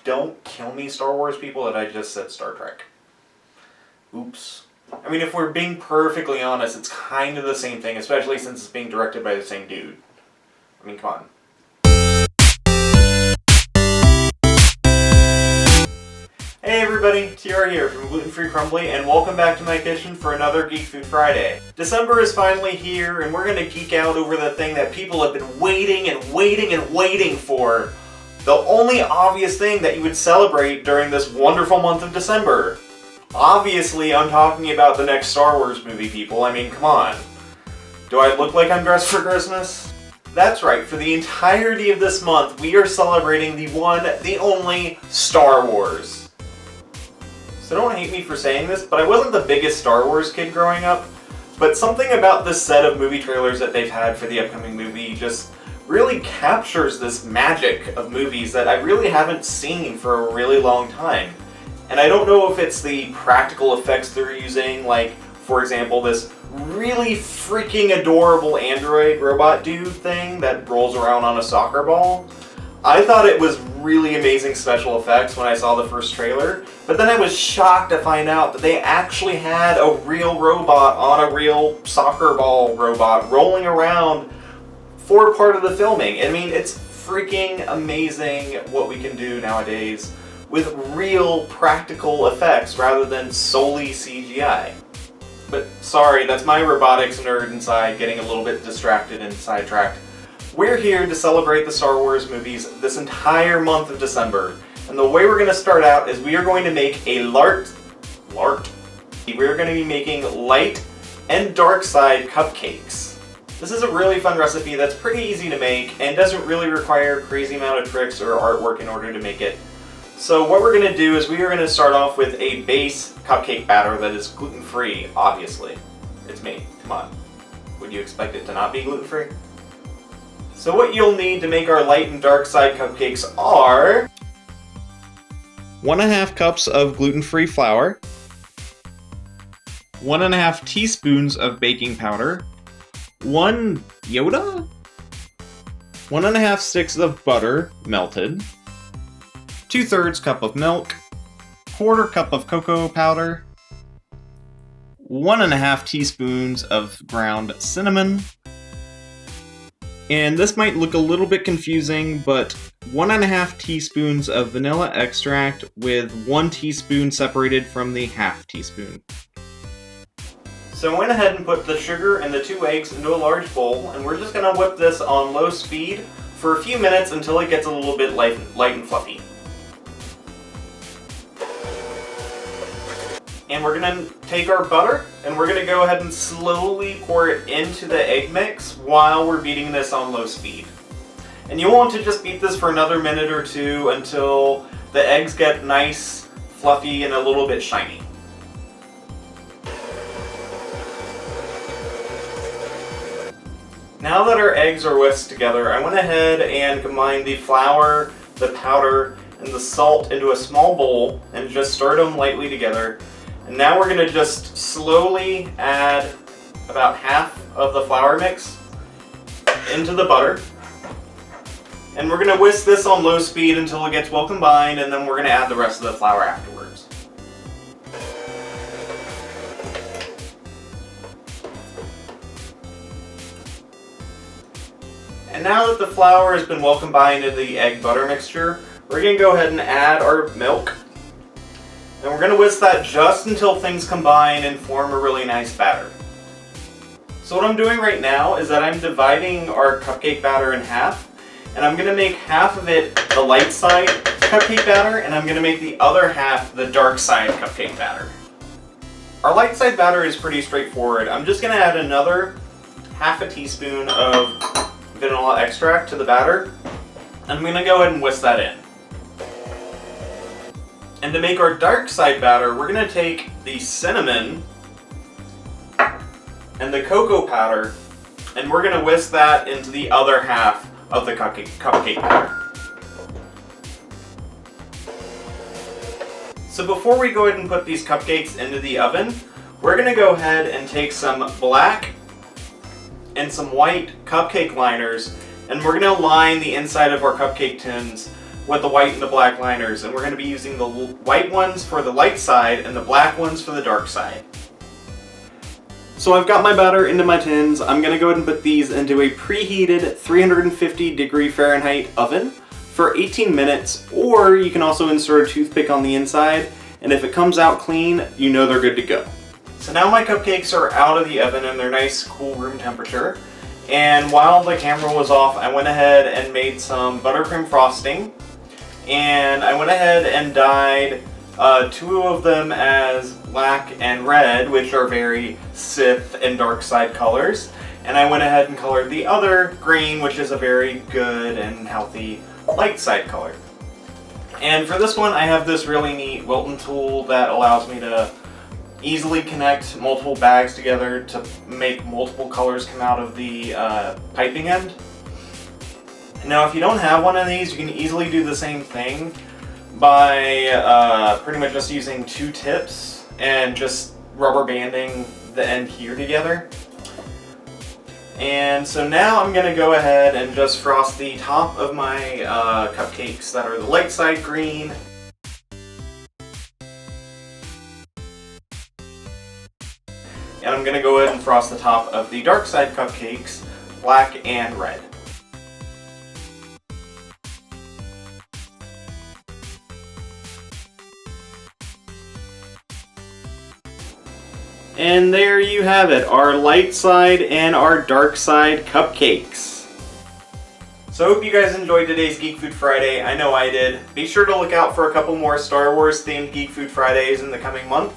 don't kill me, Star Wars people, that I just said Star Trek. Oops. I mean, if we're being perfectly honest, it's kind of the same thing, especially since it's being directed by the same dude. I mean, come on. Hey everybody, TR here from Gluten-free Crumbly, and welcome back to my kitchen for another Geek Food Friday. December is finally here, and we're gonna geek out over the thing that people have been waiting for. The only obvious thing that you would celebrate during this wonderful month of December. Obviously, I'm talking about the next Star Wars movie, people. I mean, come on. Do I look like I'm dressed for Christmas? That's right, for the entirety of this month, we are celebrating the one, the only Star Wars. So don't hate me for saying this, but I wasn't the biggest Star Wars kid growing up, but something about this set of movie trailers that they've had for the upcoming movie just really captures this magic of movies that I really haven't seen for a really long time. And I don't know if it's the practical effects they're using, like, for example, this really freaking adorable android robot dude thing that rolls around on a soccer ball. I thought it was really amazing special effects when I saw the first trailer, but then I was shocked to find out that they actually had a real robot on a real soccer ball robot rolling around for part of the filming. I mean, it's freaking amazing what we can do nowadays with real practical effects rather than solely CGI. But sorry, that's my robotics nerd inside getting a little bit distracted and sidetracked. We're here to celebrate the Star Wars movies this entire month of December. And the way we're going to start out is we are going to make a we're going to be making light and dark side cupcakes. This is a really fun recipe that's pretty easy to make and doesn't really require a crazy amount of tricks or artwork in order to make it. So what we're going to do is we are going to start off with a base cupcake batter that is gluten-free, obviously. It's me, come on. Would you expect it to not be gluten-free? So what you'll need to make our light and dark side cupcakes are 1.5 cups of gluten-free flour, 1.5 teaspoons of baking powder, 1 Yoda, 1.5 sticks of butter melted, 2/3 cup of milk, 1/4 cup of cocoa powder, 1.5 teaspoons of ground cinnamon. And this might look a little bit confusing, but 1.5 teaspoons of vanilla extract with 1 teaspoon separated from the 1/2 teaspoon. So I went ahead and put the sugar and the 2 eggs into a large bowl, and we're just going to whip this on low speed for a few minutes until it gets a little bit light and fluffy. And we're going to take our butter, and we're going to go ahead and slowly pour it into the egg mix while we're beating this on low speed. And you want to just beat this for another minute or two until the eggs get nice, fluffy, and a little bit shiny. Now that our eggs are whisked together, I went ahead and combined the flour, the powder, and the salt into a small bowl and just stirred them lightly together. And now we're going to just slowly add about half of the flour mix into the butter. And we're going to whisk this on low speed until it gets well combined, and then we're going to add the rest of the flour afterwards. And now that the flour has been well combined into the egg butter mixture, we're going to go ahead and add our milk. And we're going to whisk that just until things combine and form a really nice batter. So what I'm doing right now is that I'm dividing our cupcake batter in half, and I'm going to make half of it the light side cupcake batter, and I'm going to make the other half the dark side cupcake batter. Our light side batter is pretty straightforward. I'm just going to add another 1/2 teaspoon of vanilla extract to the batter, and I'm going to go ahead and whisk that in. And to make our dark side batter, we're going to take the cinnamon and the cocoa powder, and we're going to whisk that into the other half of the cupcake batter. So before we go ahead and put these cupcakes into the oven, we're going to go ahead and take some black and some white cupcake liners, and we're going to line the inside of our cupcake tins with the white and the black liners, and we're going to be using the white ones for the light side and the black ones for the dark side. So I've got my batter into my tins. I'm going to go ahead and put these into a preheated 350 degree Fahrenheit oven for 18 minutes, or you can also insert a toothpick on the inside, and if it comes out clean, you know they're good to go. So now my cupcakes are out of the oven and they're nice cool room temperature. And while the camera was off, I went ahead and made some buttercream frosting. And I went ahead and dyed 2 of them as black and red, which are very Sith and dark side colors. And I went ahead and colored the other green, which is a very good and healthy light side color. And for this one, I have this really neat Wilton tool that allows me to easily connect multiple bags together to make multiple colors come out of the piping end. Now, if you don't have one of these, you can easily do the same thing by pretty much just using 2 tips and just rubber banding the end here together. And so now I'm going to go ahead and just frost the top of my cupcakes that are the light side green. And I'm going to go ahead and frost the top of the dark side cupcakes black and red. And there you have it, our light side and our dark side cupcakes. So I hope you guys enjoyed today's Geek Food Friday. I know I did. Be sure to look out for a couple more Star Wars themed Geek Food Fridays in the coming month.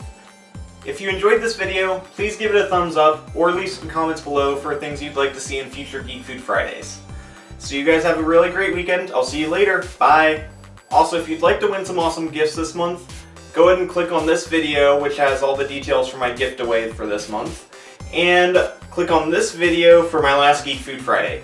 If you enjoyed this video, please give it a thumbs up or leave some comments below for things you'd like to see in future Geek Food Fridays. So you guys have a really great weekend. I'll see you later. Bye. Also, if you'd like to win some awesome gifts this month, go ahead and click on this video, which has all the details for my gift away for this month, and click on this video for my last Geek Food Friday.